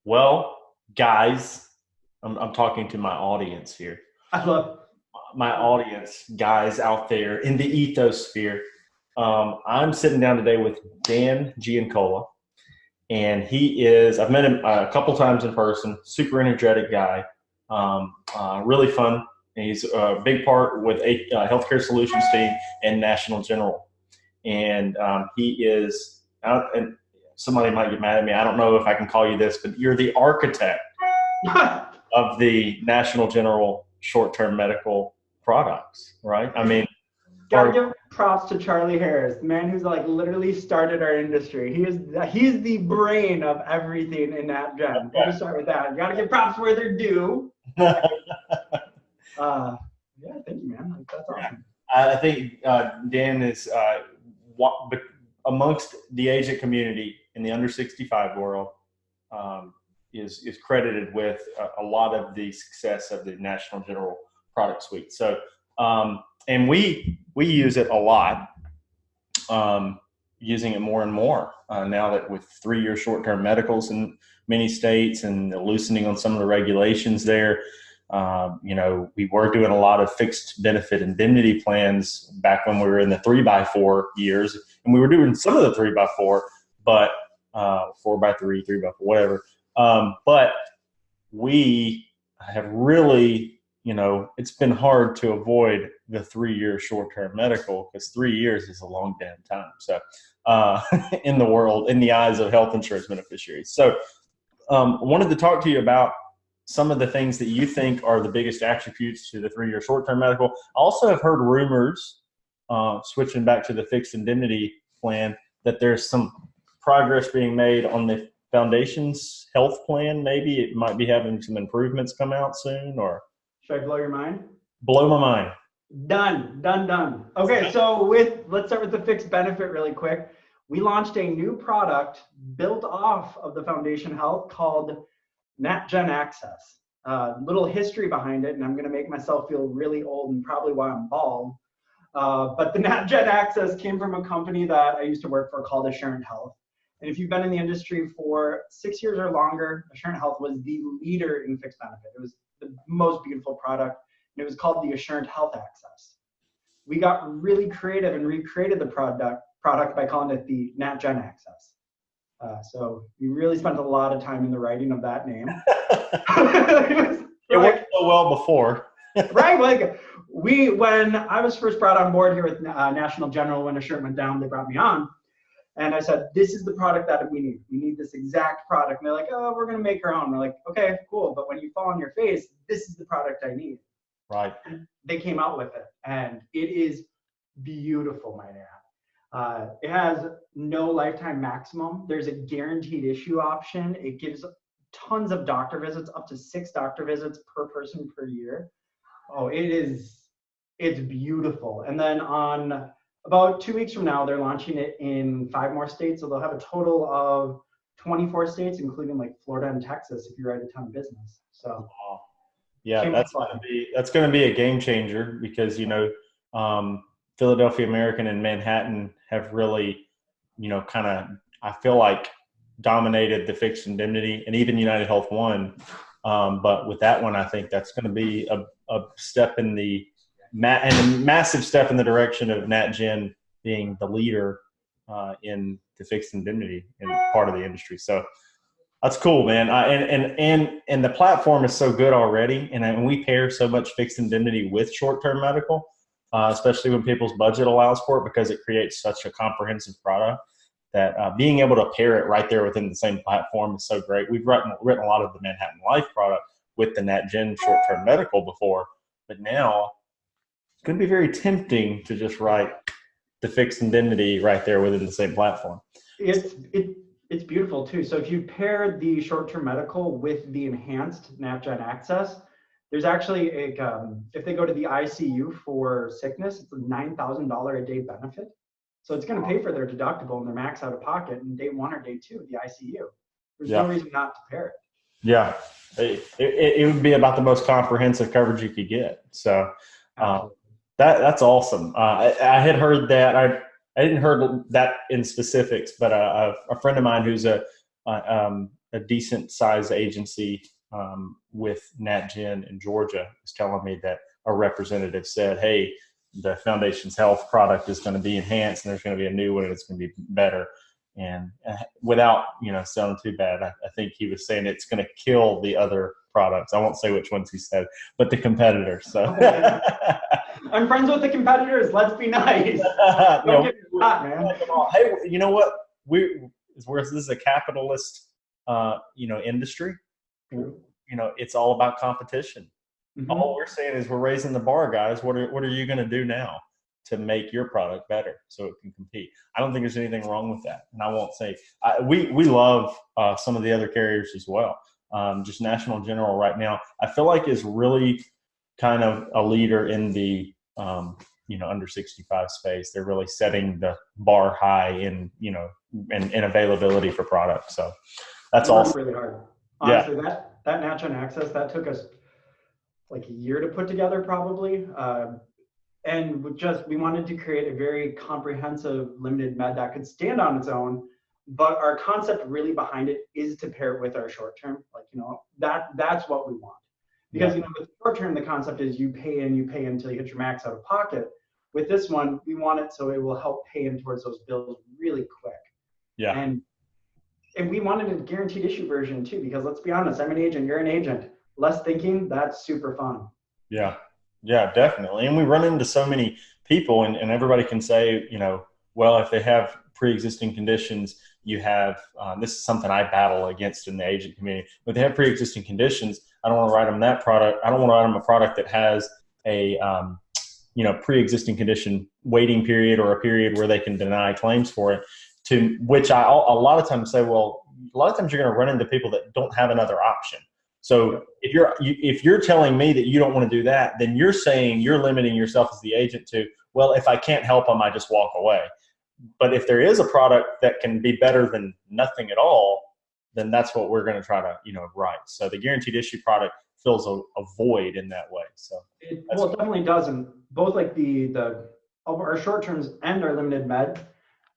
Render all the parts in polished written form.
Well, guys, I'm talking to my audience here. I love. My audience, guys out there in the ethosphere. I'm sitting down today with Dan Giancola, and I've met him a couple times in person, super energetic guy, really fun. And he's a big part with a healthcare solutions team and National General. And he is out, and somebody might get mad at me. I don't know if I can call you this, but you're the architect of the National General short-term medical products, right? I mean, Gotta give props to Charlie Harris, the man who's like literally started our industry. He's the brain of everything in that gen. We'll just start with that. You gotta give props where they're due. Yeah, thank you, man. Like, that's awesome. I think Dan is amongst the agent community in the under 65 world, is credited with a lot of the success of the National General product suite. So, and we use it a lot, using it more and more now that with 3-year short-term medicals in many states and the loosening on some of the regulations there. We were doing a lot of fixed benefit indemnity plans back when we were in the 3x4 years, and we were doing some of the 3x4, but 4x3, 3x4, whatever. But we have really, it's been hard to avoid the 3-year short-term medical because 3 years is a long damn time. So, in the world, in the eyes of health insurance beneficiaries. So, I wanted to talk to you about some of the things that you think are the biggest attributes to the 3-year short-term medical. I also have heard rumors, switching back to the fixed indemnity plan, that there's some progress being made on the Foundation's health plan. Maybe it might be having some improvements come out soon, or Should I blow your mind? blow my mind. Done. Okay, so let's start with the fixed benefit really quick. We launched a new product built off of the Foundation Health called Medicare.Access. Little history behind it, and I'm going to make myself feel really old and probably why I'm bald. But the Medicare.Access came from a company that I used to work for called Assurant Health. And if you've been in the industry for 6 years or longer, Assurant Health was the leader in fixed benefit. It was the most beautiful product, and it was called the Assurant Health Access. We got really creative and recreated the product by calling it the Medicare.Access. So we really spent a lot of time in the writing of that name. It worked so well before. Right, like when I was first brought on board here with National General, when Assurant went down, they brought me on. And I said, this is the product that we need. We need this exact product. And they're like, oh, we're going to make our own. We're like, okay, cool. But when you fall on your face, this is the product I need. Right. And they came out with it. And it is beautiful, my dad. It has no lifetime maximum. There's a guaranteed issue option. It gives tons of doctor visits, up to 6 doctor visits per person per year. Oh, it's beautiful. And then on about 2 weeks from now, they're launching it in 5 more states. So they'll have a total of 24 states, including like Florida and Texas, if you write a ton of business. So, yeah, that's going to be a game changer because, Philadelphia American and Manhattan have really, kind of, I feel like, dominated the fixed indemnity, and even United Health won. But with that one, I think that's going to be a step in the and a massive step in the direction of NatGen being the leader in the fixed indemnity and part of the industry. So that's cool, man. And the platform is so good already, and we pair so much fixed indemnity with short-term medical, especially when people's budget allows for it, because it creates such a comprehensive product that being able to pair it right there within the same platform is so great. We've written a lot of the Manhattan Life product with the NatGen short-term medical before, but now it's going to be very tempting to just write the fixed indemnity right there within the same platform. It's beautiful too. So if you pair the short-term medical with the enhanced Medicare.Access, there's actually if they go to the ICU for sickness, it's a $9,000 a day benefit. So it's going to pay for their deductible and their max out of pocket in day 1 or day 2 of the ICU. There's no reason not to pair it. Yeah, it would be about the most comprehensive coverage you could get. So that's awesome. I had heard that. I didn't heard that in specifics, but a friend of mine who's a a decent sized agency with NatGen in Georgia was telling me that a representative said, hey, the Foundation's health product is going to be enhanced and there's going to be a new one and it's going to be better. And without, sounding too bad, I think he was saying it's going to kill the other products. I won't say which ones he said, but the competitors. So I'm friends with the competitors. Let's be nice. Don't get me hot, man. Hey, you know what? This is a capitalist, industry. True. It's all about competition. Mm-hmm. All we're saying is we're raising the bar, guys. What are you going to do now to make your product better so it can compete? I don't think there's anything wrong with that. And I won't say we love some of the other carriers as well. Just National General right now, I feel like is really kind of a leader in the under 65 space. They're really setting the bar high in in availability for products. So that's all really hard. Honestly, that NatGen.ACCESS, that took us like a year to put together probably. And we wanted to create a very comprehensive limited med that could stand on its own. But our concept really behind it is to pair it with our short term. That's what we want. Because with short term, the concept is you pay in until you hit your max out of pocket. With this one, we want it so it will help pay in towards those bills really quick. Yeah. And we wanted a guaranteed issue version too, because let's be honest, I'm an agent, you're an agent. Less thinking, that's super fun. Yeah, definitely. And we run into so many people and everybody can say, well, if they have pre-existing conditions, you have, this is something I battle against in the agent community. But if they have pre-existing conditions, I don't want to write them that product. I don't want to write them a product that has a, pre-existing condition waiting period or a period where they can deny claims for it. To which I a lot of times say, well, a lot of times you're going to run into people that don't have another option. So if you're telling me that you don't want to do that, then you're saying you're limiting yourself as the agent to, well, if I can't help them, I just walk away. But if there is a product that can be better than nothing at all, then that's what we're going to try to, write. So the guaranteed issue product fills a void in that way. So it definitely does. And both like our short terms and our limited med,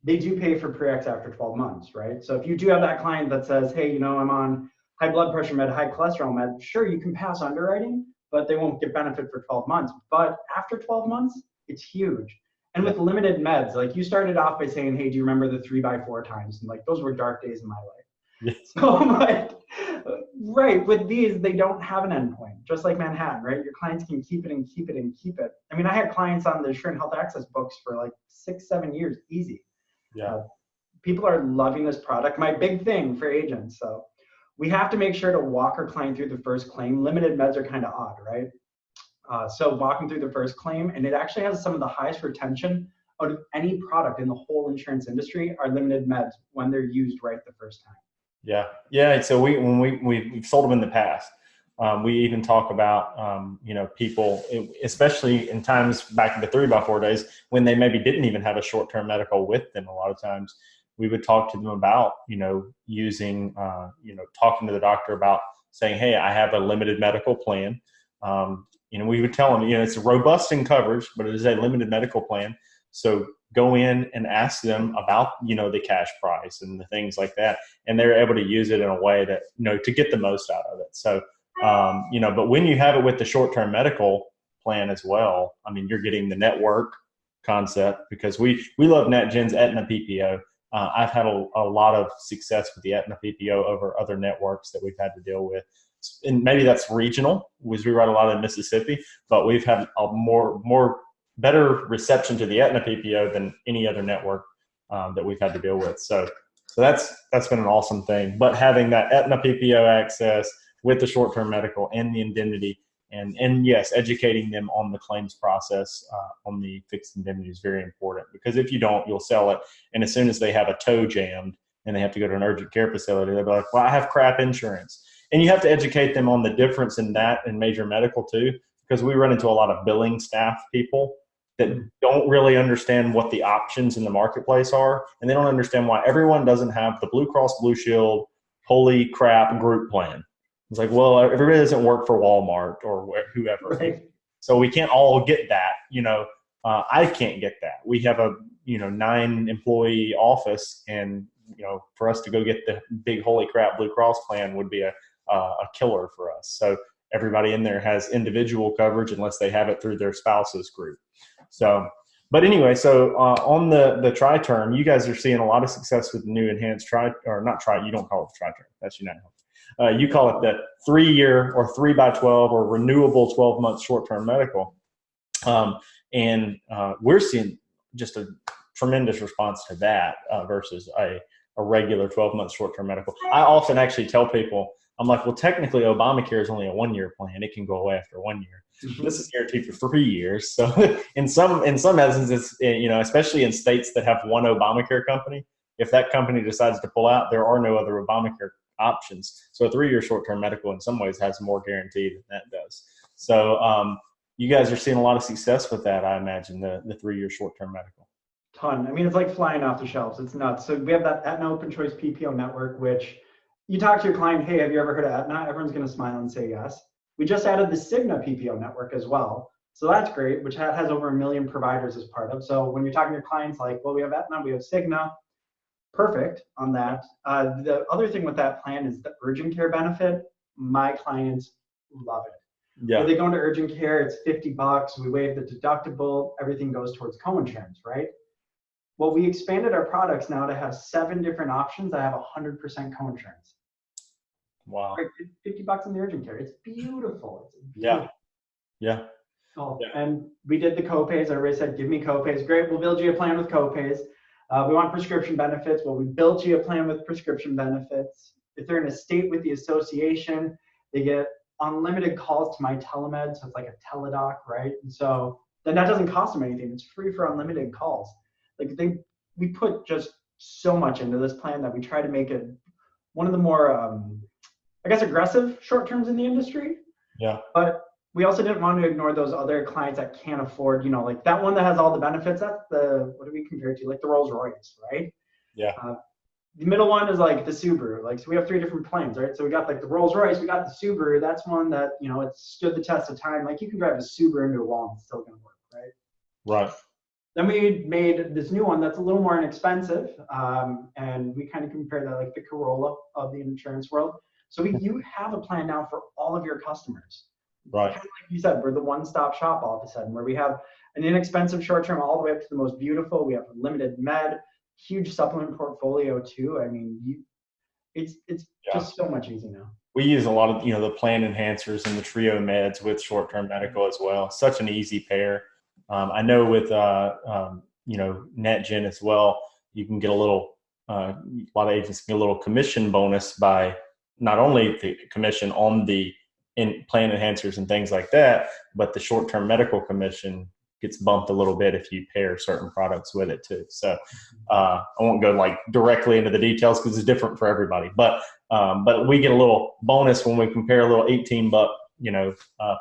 they do pay for pre-X after 12 months, right? So if you do have that client that says, hey, I'm on high blood pressure med, high cholesterol med, sure, you can pass underwriting, but they won't get benefit for 12 months. But after 12 months, it's huge. And with limited meds, like you started off by saying, hey, do you remember the 3x4 times? And like, those were dark days in my life. Yeah. So right, with these, they don't have an endpoint, just like Manhattan, right? Your clients can keep it and keep it and keep it. I mean, I had clients on the Assurant Health Access books for like 6-7 years, easy. Yeah. People are loving this product. My big thing for agents. So we have to make sure to walk our client through the first claim. Limited meds are kind of odd, right? So walking through the first claim, and it actually has some of the highest retention out of any product in the whole insurance industry are limited meds when they're used right the first time. Yeah. So we've sold them in the past. We even talk about, people, especially in times back in the 3x4 days when they maybe didn't even have a short-term medical with them. A lot of times we would talk to them about, using, talking to the doctor about saying, hey, I have a limited medical plan. We would tell them, it's robust in coverage, but it is a limited medical plan. So go in and ask them about, the cash price and the things like that. And they're able to use it in a way that, to get the most out of it. So, but when you have it with the short-term medical plan as well, I mean, you're getting the network concept because we love NatGen's Aetna PPO. I've had a lot of success with the Aetna PPO over other networks that we've had to deal with. And maybe that's regional, because we write a lot in Mississippi, but we've had a better reception to the Aetna PPO than any other network that we've had to deal with. So that's been an awesome thing. But having that Aetna PPO access with the short-term medical and the indemnity, and yes, educating them on the claims process on the fixed indemnity is very important, because if you don't, you'll sell it. And as soon as they have a toe jammed and they have to go to an urgent care facility, they'll be like, well, I have crap insurance. And you have to educate them on the difference in that and major medical too, because we run into a lot of billing staff people that don't really understand what the options in the marketplace are. And they don't understand why everyone doesn't have the Blue Cross Blue Shield, holy crap group plan. It's like, well, everybody doesn't work for Walmart or whoever. Right. So we can't all get that. I can't get that. We have a 9-employee office, and for us to go get the big holy crap Blue Cross plan would be a killer for us. So everybody in there has individual coverage unless they have it through their spouse's group. So, but anyway, so on the tri-term, you guys are seeing a lot of success with the new enhanced you don't call it the tri-term, that's United. You call it the 3-year or 3x12 or renewable 12-month short-term medical. And we're seeing just a tremendous response to that versus a regular 12-month short-term medical. I often actually tell people, I'm like, well, technically Obamacare is only a 1-year plan. It can go away after 1 year. Mm-hmm. This is guaranteed for 3 years. So in some instances, especially in states that have one Obamacare company, if that company decides to pull out, there are no other Obamacare options. So a 3-year short-term medical in some ways has more guarantee than that does. So you guys are seeing a lot of success with that, I imagine, the 3-year short-term medical. Ton. I mean, it's like flying off the shelves. It's nuts. So we have that Aetna Open Choice PPO network, which you talk to your client, hey, have you ever heard of Aetna? Everyone's going to smile and say yes. We just added the Cigna PPO network as well. So that's great, which has over 1 million providers as part of. So when you're talking to your clients like, well, we have Aetna, we have Cigna, perfect on that. The other thing with that plan is the urgent care benefit. My clients love it. Yeah. When they go into urgent care, it's $50. We waive the deductible. Everything goes towards coinsurance, right? Well, we expanded our products now to have 7 different options that have 100% coinsurance. Wow. $50 in the urgent care. It's beautiful. It's beautiful. Yeah. Oh, yeah. And we did the copays. Everybody said, give me copays. Great. We'll build you a plan with copays. We want prescription benefits. Well, we built you a plan with prescription benefits. If they're in a state with the association, they get unlimited calls to my telemed. So it's like a teledoc, right? And so then that doesn't cost them anything. It's free for unlimited calls. Like we put just so much into this plan that we try to make it one of the more, aggressive short terms in the industry. Yeah. But we also didn't want to ignore those other clients that can't afford, like that one that has all the benefits. That's what do we compare it to? Like the Rolls Royce, right? Yeah. The middle one is like the Subaru. Like, so we have 3 different planes, right? So we got like the Rolls Royce, we got the Subaru. That's one that, it stood the test of time. Like you can drive a Subaru into a wall and it's still going to work, right? Right. Then we made this new one that's a little more inexpensive. And we kind of compare that like the Corolla of the insurance world. So you have a plan now for all of your customers. Right. Kind of like you said, we're the one-stop shop all of a sudden, where we have an inexpensive short-term all the way up to the most beautiful. We have limited med, huge supplement portfolio too. I mean, it's just so much easy now. We use a lot of, the plan enhancers and the trio meds with short-term medical as well. Such an easy pair. I know with, NetGen as well, you can get a lot of agents get a little commission bonus by not only the commission on the plan enhancers and things like that, but the short-term medical commission gets bumped a little bit if you pair certain products with it too. So I won't go like directly into the details because it's different for everybody, but we get a little bonus when we compare a little $18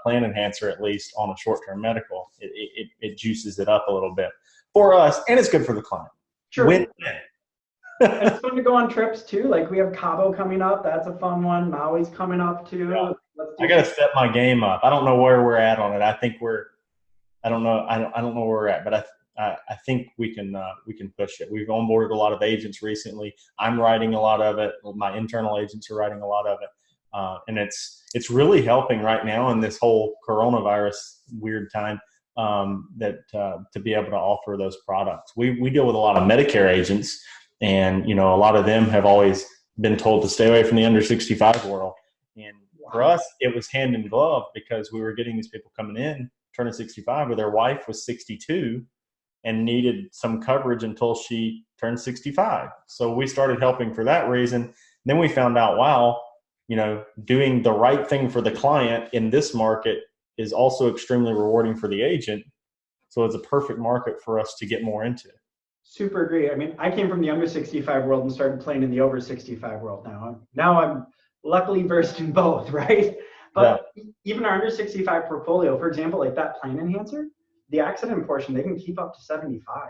plan enhancer at least on a short-term medical. It juices it up a little bit for us, and it's good for the client. Sure. Win-win. And it's fun to go on trips too. Like we have Cabo coming up. That's a fun one. Maui's coming up too. Yeah. I got to step my game up. I don't know where we're at on it. I think I don't know where we're at, but I think we can push it. We've onboarded a lot of agents recently. I'm writing a lot of it. My internal agents are writing a lot of it. And it's really helping right now in this whole coronavirus weird time, to be able to offer those products. We deal with a lot of Medicare agents, and a lot of them have always been told to stay away from the under 65 world. And for us, it was hand in glove because we were getting these people coming in, turning 65, where their wife was 62 and needed some coverage until she turned 65. So we started helping for that reason. And then we found out, wow, doing the right thing for the client in this market is also extremely rewarding for the agent. So it's a perfect market for us to get more into. Super agree. I mean, I came from the under 65 world and started playing in the over 65 world now. I'm luckily versed in both, right? But even our under 65 portfolio, for example, like that plan enhancer, the accident portion, they can keep up to 75.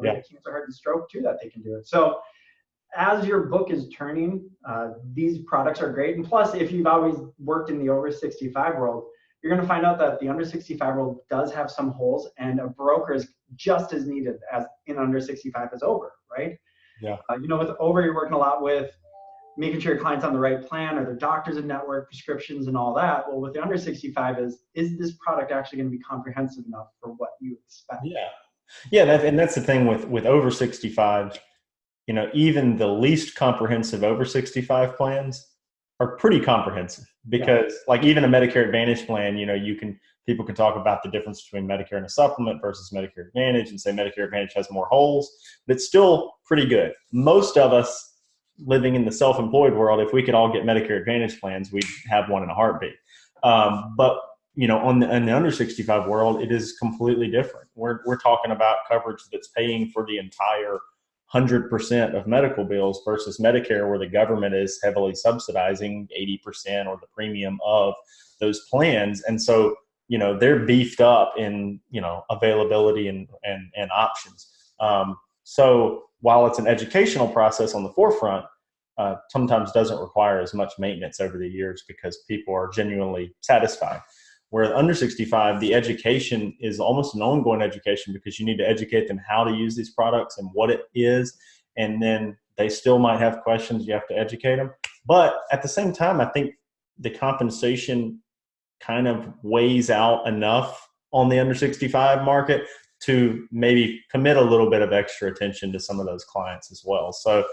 They have cancer, heart, and stroke too, that they can do it. So as your book is turning, these products are great. And plus, if you've always worked in the over 65 world, you're going to find out that the under 65 world does have some holes, and a broker is just as needed as in under 65 as over, right? Yeah. With Over, you're working a lot with making sure your client's on the right plan, or their doctors and network prescriptions and all that. Well, with the under 65 is this product actually going to be comprehensive enough for what you expect? Yeah. Yeah. And that's the thing with over 65, even the least comprehensive over 65 plans are pretty comprehensive, because like even a Medicare Advantage plan, people can talk about the difference between Medicare and a supplement versus Medicare Advantage and say Medicare Advantage has more holes, but it's still pretty good. Most of us living in the self-employed world, if we could all get Medicare Advantage plans, we'd have one in a heartbeat. But in the under 65 world, it is completely different. We're talking about coverage that's paying for the entire 100% of medical bills versus Medicare, where the government is heavily subsidizing 80% or the premium of those plans. And so, they're beefed up in, availability and options. So while it's an educational process on the forefront, sometimes doesn't require as much maintenance over the years because people are genuinely satisfied. Whereas under 65, the education is almost an ongoing education, because you need to educate them how to use these products and what it is. And then they still might have questions. You have to educate them. But at the same time, I think the compensation kind of weighs out enough on the under 65 market to maybe commit a little bit of extra attention to some of those clients as well. So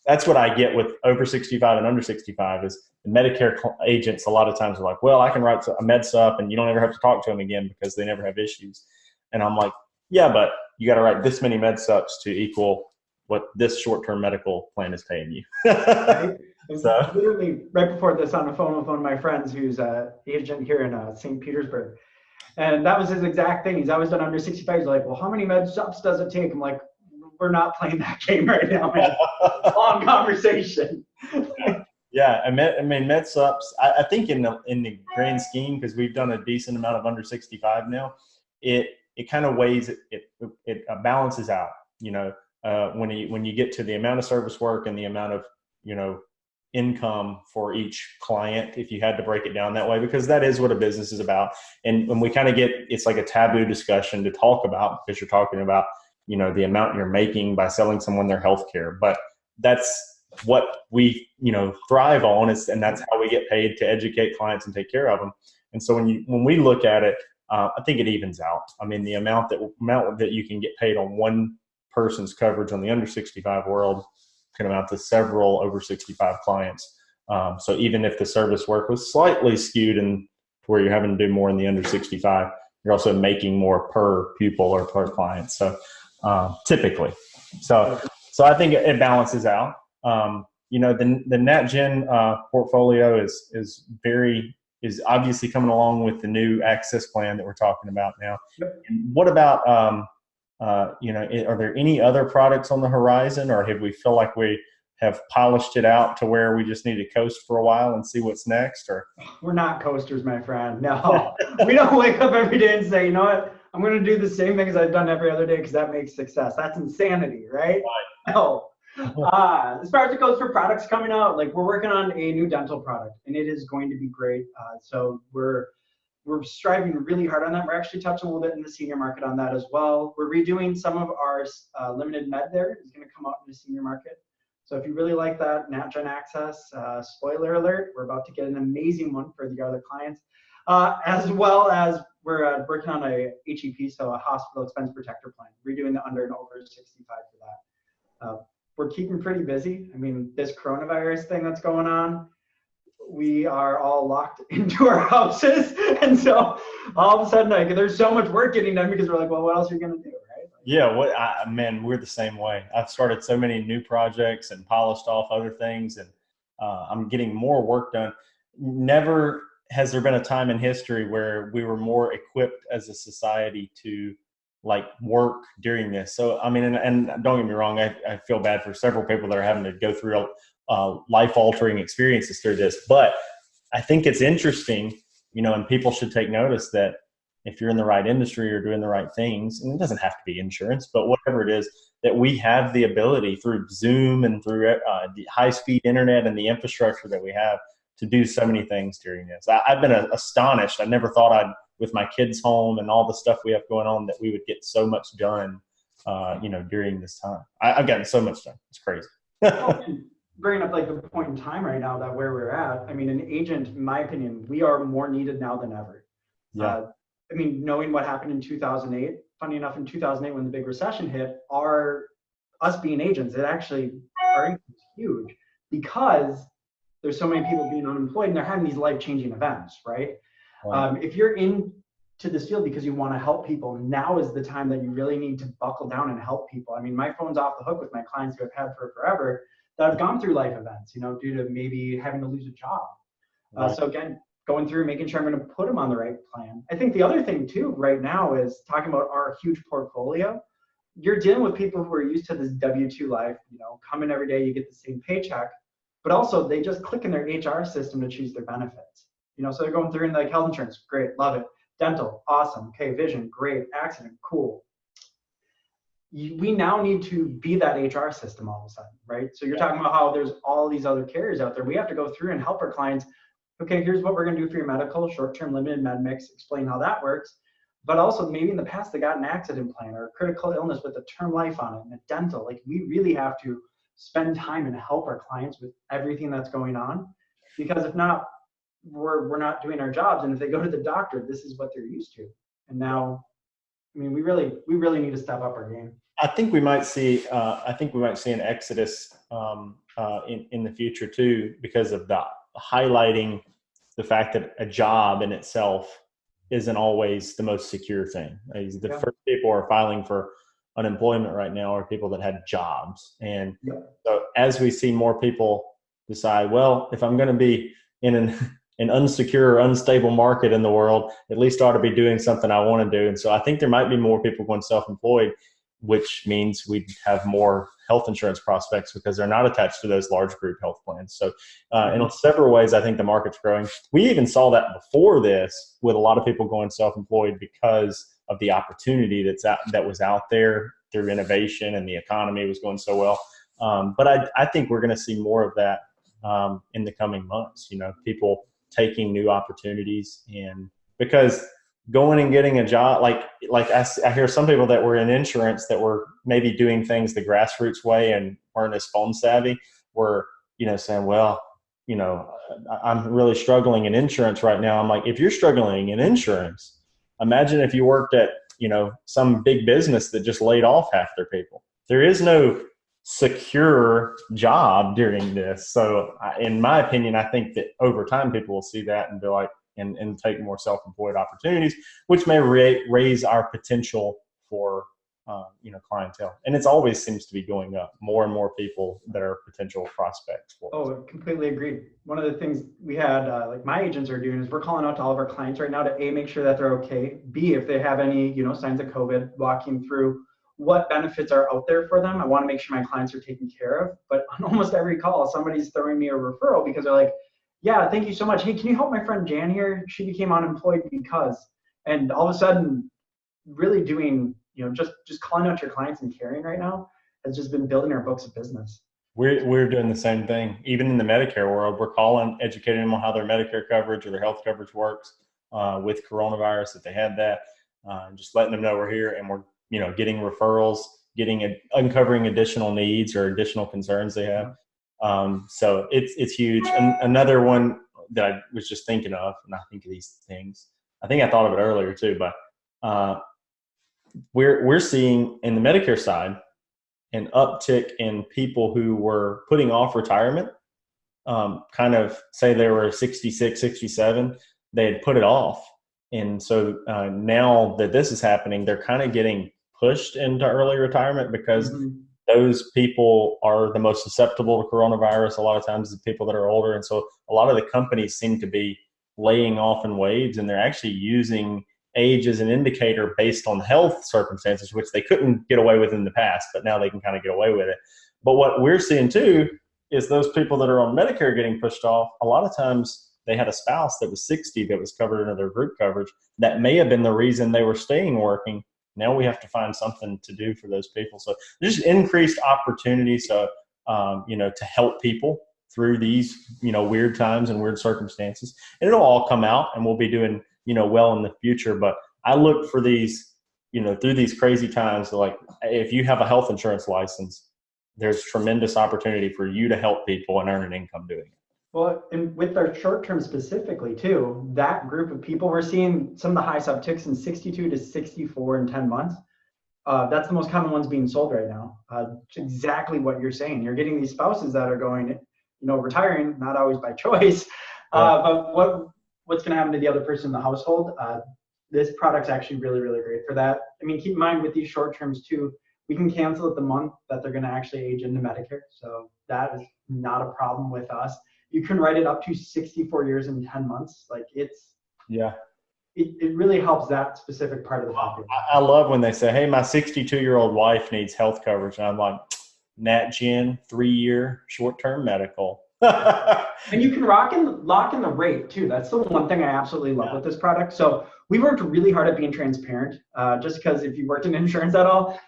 that's what I get with over 65 and under 65 is the Medicare agents a lot of times are like, well, I can write a med sup and you don't ever have to talk to them again because they never have issues. And I'm like, yeah, but you got to write this many med sups to equal what this short-term medical plan is paying you. Right? So literally right before this, on the phone with one of my friends who's an agent here in St. Petersburg. And that was his exact thing. He's always done under 65. He's like, well, how many med sups does it take? I'm like, we're not playing that game right now, man. Long conversation. Yeah, med sups. I think in the grand scheme, because we've done a decent amount of under 65 now, it kind of weighs it balances out. When you get to the amount of service work and the amount of income for each client, if you had to break it down that way, because that is what a business is about. And when we kind of it's like a taboo discussion to talk about, because you're talking about the amount you're making by selling someone their healthcare, but that's what we thrive on, and that's how we get paid to educate clients and take care of them. And so when we look at it, I think it evens out. I mean, the amount that you can get paid on one person's coverage on the under 65 world can amount to several over 65 clients. So even if the service work was slightly skewed and to where you're having to do more in the under 65, you're also making more per pupil or per client. So typically, so I think it balances out. The NatGen portfolio is obviously coming along with the new access plan that we're talking about now. Yep. And what about are there any other products on the horizon, or have we feel like we have polished it out to where we just need to coast for a while and see what's next? Or we're not coasters, my friend. No, we don't wake up every day and say, you know what, I'm going to do the same thing as I've done every other day because that makes success. That's insanity, right? No. As far as it goes for products coming out, like we're working on a new dental product, and it is going to be great. So we're striving really hard on that. We're actually touching a little bit in the senior market on that as well. We're redoing some of our limited med there. It's going to come out in the senior market. So if you really like that, Gen-Access, spoiler alert, we're about to get an amazing one for the other clients, as well as we're working on a HEP, so a hospital expense protector plan, redoing the under and over 65 for that. We're keeping pretty busy. I mean, this coronavirus thing that's going on, we are all locked into our houses. And so all of a sudden, like, there's so much work getting done because we're like, well, what else are you going to do, right? Yeah, man, we're the same way. I've started so many new projects and polished off other things, and I'm getting more work done. Never has there been a time in history where we were more equipped as a society to work during this. So, I mean, and don't get me wrong, I feel bad for several people that are having to go through life-altering experiences through this. But I think it's interesting, and people should take notice that if you're in the right industry or doing the right things, and it doesn't have to be insurance, but whatever it is, that we have the ability through Zoom and through the high-speed internet and the infrastructure that we have to do so many things during this. I've been astonished. I never thought with my kids home and all the stuff we have going on, that we would get so much done during this time. I've gotten so much done. It's crazy. Well, and bringing up like the point in time right now that where we're at, I mean, an agent, in my opinion, we are more needed now than ever. Yeah. I mean, knowing what happened in 2008, funny enough, in 2008, when the big recession hit, us being agents, our income was huge because there's so many people being unemployed and they're having these life-changing events, right? If you're into this field because you want to help people, now is the time that you really need to buckle down and help people. I mean, my phone's off the hook with my clients who I've had for forever that have gone through life events, due to maybe having to lose a job. Right. So again, going through, making sure I'm going to put them on the right plan. I think the other thing too right now is talking about our huge portfolio. You're dealing with people who are used to this W-2 life, come in every day, you get the same paycheck, but also they just click in their HR system to choose their benefits. So they're going through and like health insurance, great, love it. Dental, awesome. Okay, vision, great. Accident, cool. We now need to be that HR system all of a sudden, right? So you're talking about how there's all these other carriers out there. We have to go through and help our clients. Okay, here's what we're going to do for your medical, short-term limited med mix, explain how that works. But also maybe in the past they got an accident plan or a critical illness with a term life on it and a dental. Like we really have to spend time and help our clients with everything that's going on, because if not, we're not doing our jobs. And if they go to the doctor, this is what they're used to. And now, I mean, we really need to step up our game. I think we might see an exodus in the future too, because of that, highlighting the fact that a job in itself isn't always the most secure thing. The first people are filing for unemployment right now are people that had jobs. And so as we see more people decide, well, if I'm going to be in an unsecure or unstable market in the world, at least I ought to be doing something I want to do. And so I think there might be more people going self-employed, which means we'd have more health insurance prospects because they're not attached to those large group health plans. So in several ways, I think the market's growing. We even saw that before this with a lot of people going self-employed because of the opportunity that was out there through innovation, and the economy was going so well. But I think we're going to see more of that in the coming months, people taking new opportunities, and because going and getting a job, like I hear some people that were in insurance that were maybe doing things the grassroots way and weren't as phone savvy were, saying, well, I'm really struggling in insurance right now. I'm like, if you're struggling in insurance, imagine if you worked at, some big business that just laid off half their people. There is no secure job during this. So in my opinion, I think that over time people will see that and be like, and take more self-employed opportunities, which may raise our potential for, clientele. And it always seems to be going up. More and more people that are potential prospects for us. Oh, completely agreed. One of the things we had, like my agents are doing, is we're calling out to all of our clients right now to A, make sure that they're okay. B, if they have any, signs of COVID, walking through what benefits are out there for them. I want to make sure my clients are taken care of. But on almost every call, somebody's throwing me a referral because they're like, yeah, thank you so much. Hey, can you help my friend Jan here? She became unemployed because, and all of a sudden really doing, just calling out your clients and caring right now has just been building our books of business. We're doing the same thing. Even in the Medicare world, we're calling, educating them on how their Medicare coverage or their health coverage works with coronavirus, if they had that, just letting them know we're here, and we're, getting referrals, uncovering additional needs or additional concerns they have. So it's huge. And another one that I was just thinking of, and I think of these things, I think I thought of it earlier too, but we're seeing in the Medicare side an uptick in people who were putting off retirement, kind of say they were 66, 67, they had put it off. And so now that this is happening, they're kind of getting pushed into early retirement because those people are the most susceptible to coronavirus. A lot of times the people that are older. And so a lot of the companies seem to be laying off in waves, and they're actually using age as an indicator based on health circumstances, which they couldn't get away with in the past, but now they can kind of get away with it. But what we're seeing too is those people that are on Medicare getting pushed off, a lot of times they had a spouse that was 60 that was covered under their group coverage. That may have been the reason they were staying working. Now we have to find something to do for those people. So there's increased opportunity. So, to help people through these, weird times and weird circumstances, and it'll all come out, and we'll be doing, well in the future. But I look for these through these crazy times, like if you have a health insurance license, there's tremendous opportunity for you to help people and earn an income doing it. Well, and with our short term specifically too, that group of people, we're seeing some of the highest upticks in 62 to 64 in 10 months. That's the most common ones being sold right now. It's exactly what you're saying. You're getting these spouses that are going, retiring, not always by choice, but what's going to happen to the other person in the household? This product's actually really, really great for that. I mean, keep in mind with these short terms too, we can cancel it the month that they're going to actually age into Medicare. So that is not a problem with us. You can write it up to 64 years and 10 months. Like it really helps that specific part of the population. I love when they say, hey, my 62-year-old wife needs health coverage. And I'm like, Nat Gen, 3-year short-term medical. And you can lock in the rate too. That's the one thing I absolutely love with this product. So we worked really hard at being transparent, just because if you worked in insurance at all,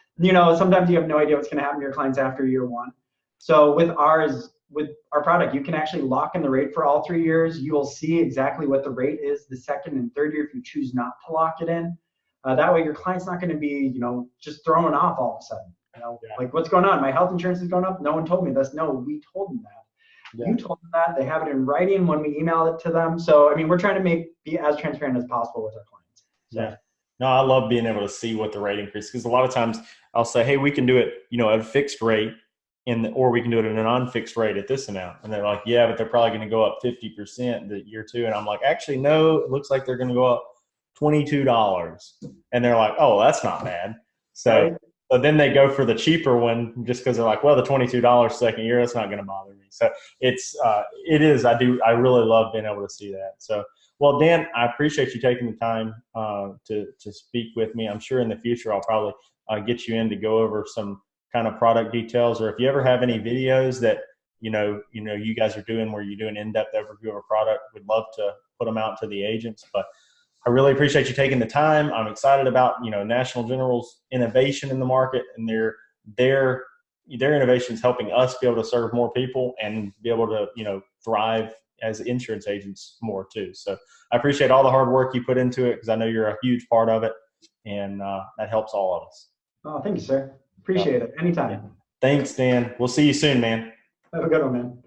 sometimes you have no idea what's going to happen to your clients after year one. So with our product, you can actually lock in the rate for all 3 years. You will see exactly what the rate is the second and third year if you choose not to lock it in. That way your client's not going to be, just thrown off all of a sudden. Like, what's going on? My health insurance is going up. No one told me this. No, we told them that. Yeah. You told them that. They have it in writing when we email it to them. So, I mean, we're trying to be as transparent as possible with our clients. So. Yeah. No, I love being able to see what the rate increase, because a lot of times I'll say, hey, we can do it, at a fixed rate, or we can do it at a non-fixed rate at this amount. And they're like, yeah, but they're probably going to go up 50% the year two. And I'm like, actually, no, it looks like they're going to go up $22. And they're like, oh, that's not bad. So, but then they go for the cheaper one just because they're like, well, the $22 second year, that's not going to bother me. So I really love being able to see that. So, well, Dan, I appreciate you taking the time to speak with me. I'm sure in the future I'll probably get you in to go over some kind of product details, or if you ever have any videos that you guys are doing where you do an in-depth overview of a product, we'd love to put them out to the agents. But I really appreciate you taking the time. I'm excited about National General's innovation in the market, and their innovation is helping us be able to serve more people and be able to thrive as insurance agents more too. So I appreciate all the hard work you put into it, because I know you're a huge part of it, and that helps all of us. Oh, thank you, sir. Appreciate it. Anytime. Yeah. Thanks, Dan. We'll see you soon, man. Have a good one, man.